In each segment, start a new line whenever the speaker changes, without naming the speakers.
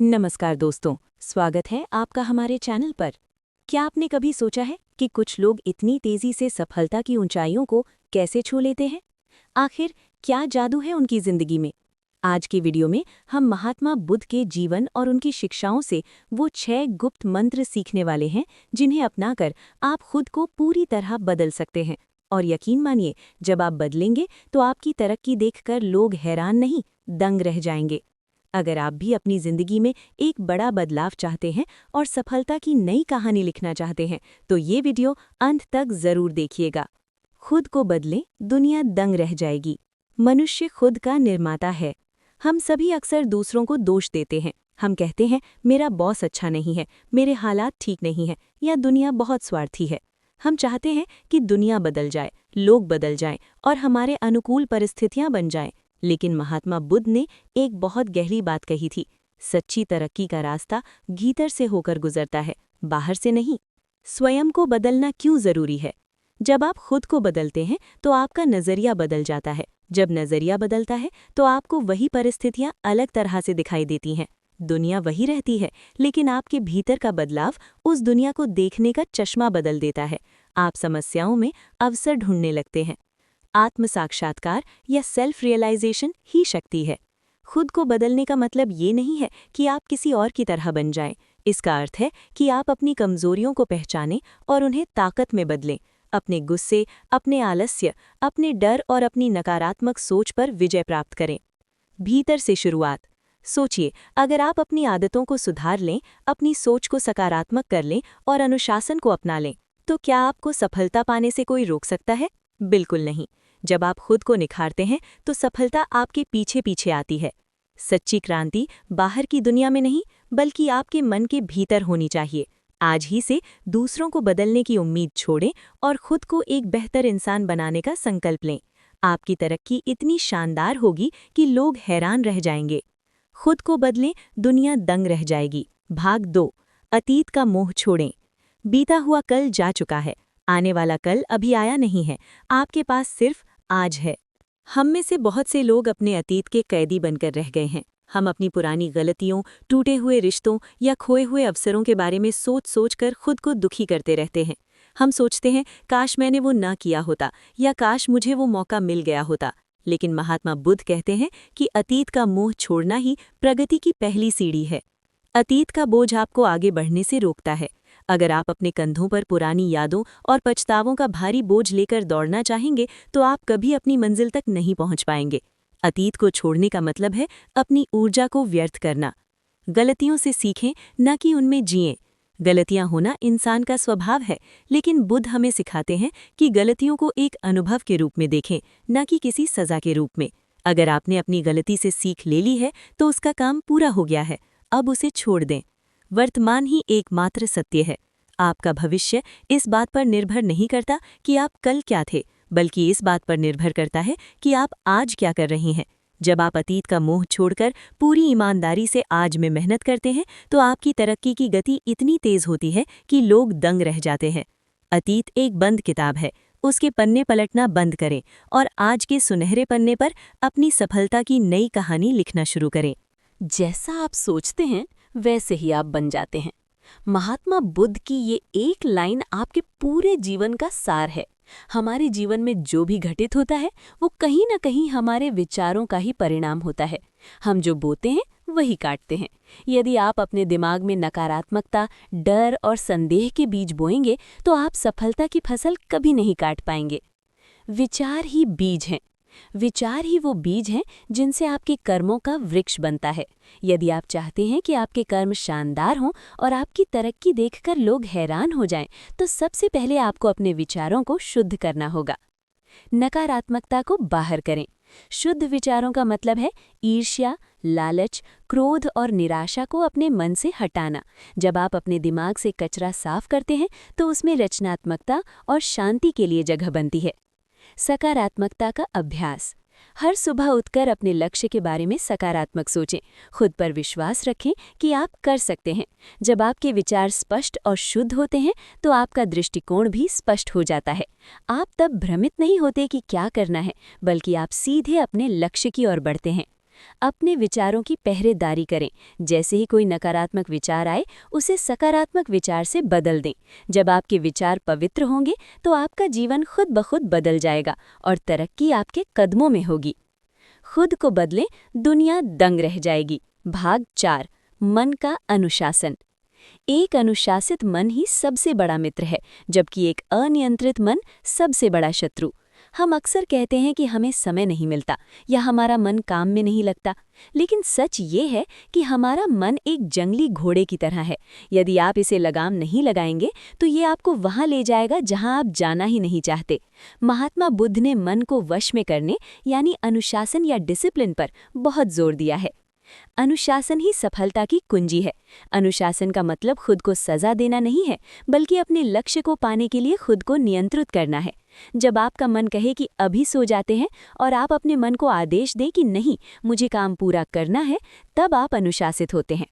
नमस्कार दोस्तों, स्वागत है आपका हमारे चैनल पर। क्या आपने कभी सोचा है कि कुछ लोग इतनी तेजी से सफलता की ऊंचाइयों को कैसे छू लेते हैं? आखिर क्या जादू है उनकी जिंदगी में? आज की वीडियो में हम महात्मा बुद्ध के जीवन और उनकी शिक्षाओं से वो 6 गुप्त मंत्र सीखने वाले हैं जिन्हें अपनाकर आप खुद को पूरी तरह बदल सकते हैं। और यकीन मानिए, जब आप बदलेंगे तो आपकी तरक्की देखकर लोग हैरान नहीं, दंग रह जाएंगे। अगर आप भी अपनी जिंदगी में एक बड़ा बदलाव चाहते हैं और सफलता की नई कहानी लिखना चाहते हैं, तो ये वीडियो अंत तक जरूर देखिएगा। खुद को बदलें, दुनिया दंग रह जाएगी। मनुष्य खुद का निर्माता है। हम सभी अक्सर दूसरों को दोष देते हैं। हम कहते हैं, मेरा बॉस अच्छा नहीं है, मेरे हालात ठीक नहीं हैं, या दुनिया बहुत स्वार्थी है। हम चाहते हैं कि दुनिया बदल जाए, लोग बदल जाएं और हमारे अनुकूल परिस्थितियां बन जाएं। लेकिन महात्मा बुद्ध ने एक बहुत गहरी बात कही थी, सच्ची तरक्की का रास्ता भीतर से होकर गुजरता है, बाहर से नहीं। स्वयं को बदलना क्यों जरूरी है? जब आप खुद को बदलते हैं तो आपका नजरिया बदल जाता है। जब नजरिया बदलता है तो आपको वही परिस्थितियां अलग तरह से दिखाई देती हैं। दुनिया वही रहती है, लेकिन आपके भीतर का बदलाव उस दुनिया को देखने का चश्मा बदल देता है। आप समस्याओं में अवसर ढूंढने लगते हैं। आत्म साक्षात्कार या सेल्फ रियलाइजेशन ही शक्ति है। खुद को बदलने का मतलब ये नहीं है कि आप किसी और की तरह बन जाएं। इसका अर्थ है कि आप अपनी कमजोरियों को पहचानें और उन्हें ताकत में बदलें। अपने गुस्से, अपने आलस्य, अपने डर और अपनी नकारात्मक सोच पर विजय प्राप्त करें। भीतर से शुरुआत। सोचिए, अगर आप अपनी आदतों को सुधार लें, अपनी सोच को सकारात्मक कर लें और अनुशासन को अपना लें, तो क्या आपको सफलता पाने से कोई रोक सकता है? बिल्कुल नहीं। जब आप खुद को निखारते हैं तो सफलता आपके पीछे पीछे आती है। सच्ची क्रांति बाहर की दुनिया में नहीं, बल्कि आपके मन के भीतर होनी चाहिए। आज ही से दूसरों को बदलने की उम्मीद छोड़ें और खुद को एक बेहतर इंसान बनाने का संकल्प लें। आपकी तरक्की इतनी शानदार होगी कि लोग हैरान रह जाएंगे। खुद को बदलें, दुनिया दंग रह जाएगी। भाग 2। अतीत का मोह छोड़ें। बीता हुआ कल जा चुका है, आने वाला कल अभी आया नहीं है। आपके पास सिर्फ आज है। हम में से बहुत से लोग अपने अतीत के कैदी बनकर रह गए हैं। हम अपनी पुरानी गलतियों, टूटे हुए रिश्तों या खोए हुए अवसरों के बारे में सोच सोच कर खुद को दुखी करते रहते हैं। हम सोचते हैं, काश मैंने वो ना किया होता, या काश मुझे वो मौका मिल गया होता। लेकिन महात्मा बुद्ध कहते हैं कि अतीत का मोह छोड़ना ही प्रगति की पहली सीढ़ी है। अतीत का बोझ आपको आगे बढ़ने से रोकता है। अगर आप अपने कंधों पर पुरानी यादों और पछतावों का भारी बोझ लेकर दौड़ना चाहेंगे तो आप कभी अपनी मंजिल तक नहीं पहुंच पाएंगे। अतीत को छोड़ने का मतलब है अपनी ऊर्जा को व्यर्थ करना। गलतियों से सीखें, न कि उनमें जिएं। गलतियां होना इंसान का स्वभाव है, लेकिन बुद्ध हमें सिखाते हैं कि गलतियों को एक अनुभव के रूप में देखें, न कि किसी सजा के रूप में। अगर आपने अपनी गलती से सीख ले ली है तो उसका काम पूरा हो गया है, अब उसे छोड़ दें। वर्तमान ही एकमात्र सत्य है। आपका भविष्य इस बात पर निर्भर नहीं करता कि आप कल क्या थे, बल्कि इस बात पर निर्भर करता है कि आप आज क्या कर रहे हैं। जब आप अतीत का मोह छोड़कर पूरी ईमानदारी से आज में मेहनत करते हैं तो आपकी तरक्की की गति इतनी तेज होती है कि लोग दंग रह जाते हैं। अतीत एक बंद किताब है, उसके पन्ने पलटना बंद करें और आज के सुनहरे पन्ने पर अपनी सफलता की नई कहानी लिखना शुरू करें।
जैसा आप सोचते हैं वैसे ही आप बन जाते हैं। महात्मा बुद्ध की ये एक लाइन आपके पूरे जीवन का सार है। हमारे जीवन में जो भी घटित होता है वो कहीं न कहीं हमारे विचारों का ही परिणाम होता है। हम जो बोते हैं वही काटते हैं। यदि आप अपने दिमाग में नकारात्मकता, डर और संदेह के बीज बोएंगे तो आप सफलता की फसल कभी नहीं काट पाएंगे। विचार ही बीज हैं। विचार ही वो बीज हैं जिनसे आपके कर्मों का वृक्ष बनता है। यदि आप चाहते हैं कि आपके कर्म शानदार हों और आपकी तरक्की देखकर लोग हैरान हो जाएं, तो सबसे पहले आपको अपने विचारों को शुद्ध करना होगा। नकारात्मकता को बाहर करें। शुद्ध विचारों का मतलब है ईर्ष्या, लालच, क्रोध और निराशा को अपने मन से हटाना। जब आप अपने दिमाग से कचरा साफ करते हैं तो उसमें रचनात्मकता और शांति के लिए जगह बनती है। सकारात्मकता का अभ्यास। हर सुबह उठकर अपने लक्ष्य के बारे में सकारात्मक सोचें। खुद पर विश्वास रखें कि आप कर सकते हैं। जब आपके विचार स्पष्ट और शुद्ध होते हैं तो आपका दृष्टिकोण भी स्पष्ट हो जाता है। आप तब भ्रमित नहीं होते कि क्या करना है, बल्कि आप सीधे अपने लक्ष्य की ओर बढ़ते हैं। अपने विचारों की पहरेदारी करें। जैसे ही कोई नकारात्मक विचार आए, उसे सकारात्मक विचार से बदल दें। जब आपके विचार पवित्र होंगे तो आपका जीवन खुद ब खुद बदल जाएगा और तरक्की आपके कदमों में होगी। खुद को बदलें, दुनिया दंग रह जाएगी। भाग 4, मन का अनुशासन। एक अनुशासित मन ही सबसे बड़ा मित्र है, जबकि एक अनियंत्रित मन सबसे बड़ा शत्रु। हम अक्सर कहते हैं कि हमें समय नहीं मिलता या हमारा मन काम में नहीं लगता, लेकिन सच ये है कि हमारा मन एक जंगली घोड़े की तरह है। यदि आप इसे लगाम नहीं लगाएंगे तो ये आपको वहां ले जाएगा जहां आप जाना ही नहीं चाहते। महात्मा बुद्ध ने मन को वश में करने यानी अनुशासन या डिसिप्लिन पर बहुत जोर दिया है। अनुशासन ही सफलता की कुंजी है। अनुशासन का मतलब खुद को सजा देना नहीं है, बल्कि अपने लक्ष्य को पाने के लिए खुद को नियंत्रित करना है। जब आपका मन कहे कि अभी सो जाते हैं और आप अपने मन को आदेश दें कि नहीं, मुझे काम पूरा करना है, तब आप अनुशासित होते हैं।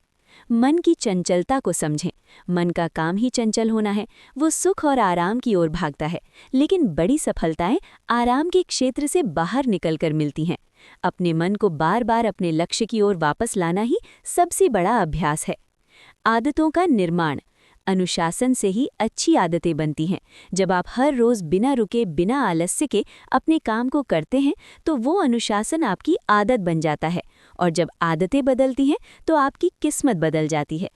मन की चंचलता को समझें। मन का काम ही चंचल होना है। वो सुख और आराम की ओर भागता है, लेकिन बड़ी सफलताएं आराम के क्षेत्र से बाहर निकलकर मिलती हैं। अपने मन को बार बार अपने लक्ष्य की ओर वापस लाना ही सबसे बड़ा अभ्यास है। आदतों का निर्माण। अनुशासन से ही अच्छी आदतें बनती हैं। जब आप हर रोज बिना रुके, बिना आलस्य के अपने काम को करते हैं, तो वो अनुशासन आपकी आदत बन जाता है, और जब आदतें बदलती हैं तो आपकी किस्मत बदल जाती है।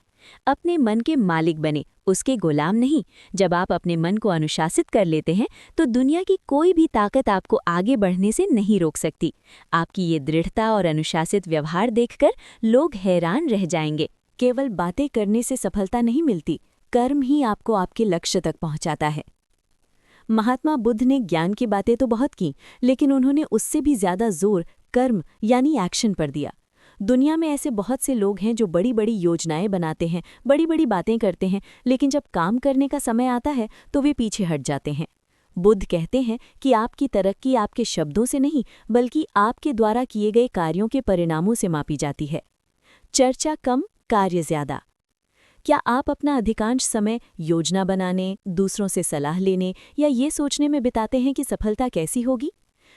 अपने मन के मालिक बने, उसके गुलाम नहीं। जब आप अपने मन को अनुशासित कर लेते हैं तो दुनिया की कोई भी ताकत आपको आगे बढ़ने से नहीं रोक सकती। आपकी ये दृढ़ता और अनुशासित व्यवहार देखकर लोग हैरान रह जाएंगे।
केवल बातें करने से सफलता नहीं मिलती, कर्म ही आपको आपके लक्ष्य तक पहुंचाता है। महात्मा बुद्ध ने ज्ञान की बातें तो बहुत की, लेकिन उन्होंने उससे भी ज्यादा जोर कर्म यानी एक्शन पर दिया। दुनिया में ऐसे बहुत से लोग हैं जो बड़ी बड़ी योजनाएं बनाते हैं, बड़ी बड़ी बातें करते हैं, लेकिन जब काम करने का समय आता है तो वे पीछे हट जाते हैं। बुद्ध कहते हैं कि आपकी तरक्की आपके शब्दों से नहीं, बल्कि आपके द्वारा किए गए कार्यों के परिणामों से मापी जाती है। चर्चा कम, कार्य ज्यादा। क्या आप अपना अधिकांश समय योजना बनाने, दूसरों से सलाह लेने या ये सोचने में बिताते हैं कि सफलता कैसी होगी?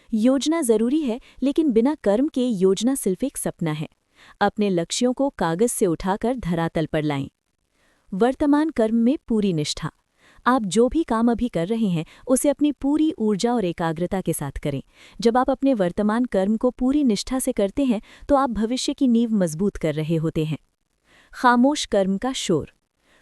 योजना जरूरी है, लेकिन बिना कर्म के योजना सिर्फ एक सपना है। अपने लक्ष्यों को कागज से उठाकर धरातल पर लाएं। वर्तमान कर्म में पूरी निष्ठा। आप जो भी काम अभी कर रहे हैं उसे अपनी पूरी ऊर्जा और एकाग्रता के साथ करें। जब आप अपने वर्तमान कर्म को पूरी निष्ठा से करते हैं तो आप भविष्य की नींव मजबूत कर रहे होते हैं। खामोश कर्म का शोर।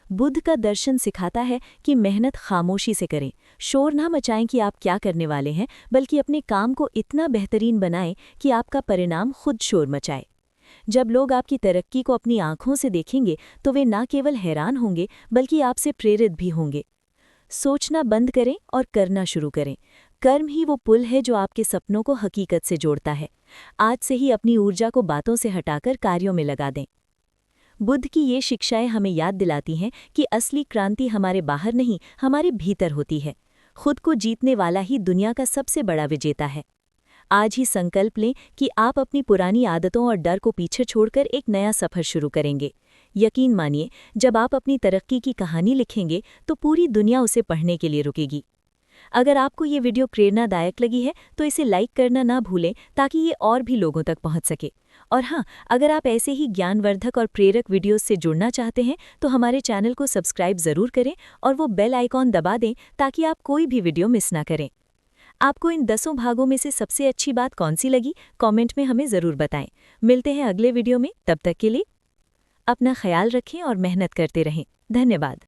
बुद्ध का दर्शन सिखाता है कि मेहनत खामोशी से करें। शोर ना मचाएं कि आप क्या करने वाले हैं, बल्कि अपने काम को इतना बेहतरीन बनाएं कि आपका परिणाम खुद शोर मचाए। जब लोग आपकी तरक्की को अपनी आंखों से देखेंगे तो वे ना केवल हैरान होंगे, बल्कि आपसे प्रेरित भी होंगे। सोचना बंद करें और करना शुरू करें। कर्म ही वो पुल है जो आपके सपनों को हकीकत से जोड़ता है। आज से ही अपनी ऊर्जा को बातों से हटाकर कार्यों में लगा दें। बुद्ध की ये शिक्षाएं हमें याद दिलाती हैं कि असली क्रांति हमारे बाहर नहीं, हमारे भीतर होती है। खुद को जीतने वाला ही दुनिया का सबसे बड़ा विजेता है। आज ही संकल्प लें कि आप अपनी पुरानी आदतों और डर को पीछे छोड़कर एक नया सफर शुरू करेंगे। यकीन मानिए, जब आप अपनी तरक्की की कहानी लिखेंगे तो पूरी दुनिया उसे पढ़ने के लिए रुकेगी। अगर आपको ये वीडियो प्रेरणादायक लगी है तो इसे लाइक करना ना भूलें, ताकि ये और भी लोगों तक पहुंच सके। और हाँ, अगर आप ऐसे ही ज्ञानवर्धक और प्रेरक वीडियोस से जुड़ना चाहते हैं तो हमारे चैनल को सब्सक्राइब ज़रूर करें और वो बेल आइकॉन दबा दें, ताकि आप कोई भी वीडियो मिस ना करें। आपको इन 10 भागों में से सबसे अच्छी बात कौन सी लगी, कमेंट में हमें ज़रूर बताएं। मिलते हैं अगले वीडियो में, तब तक के लिए अपना ख्याल रखें और मेहनत करते रहें। धन्यवाद।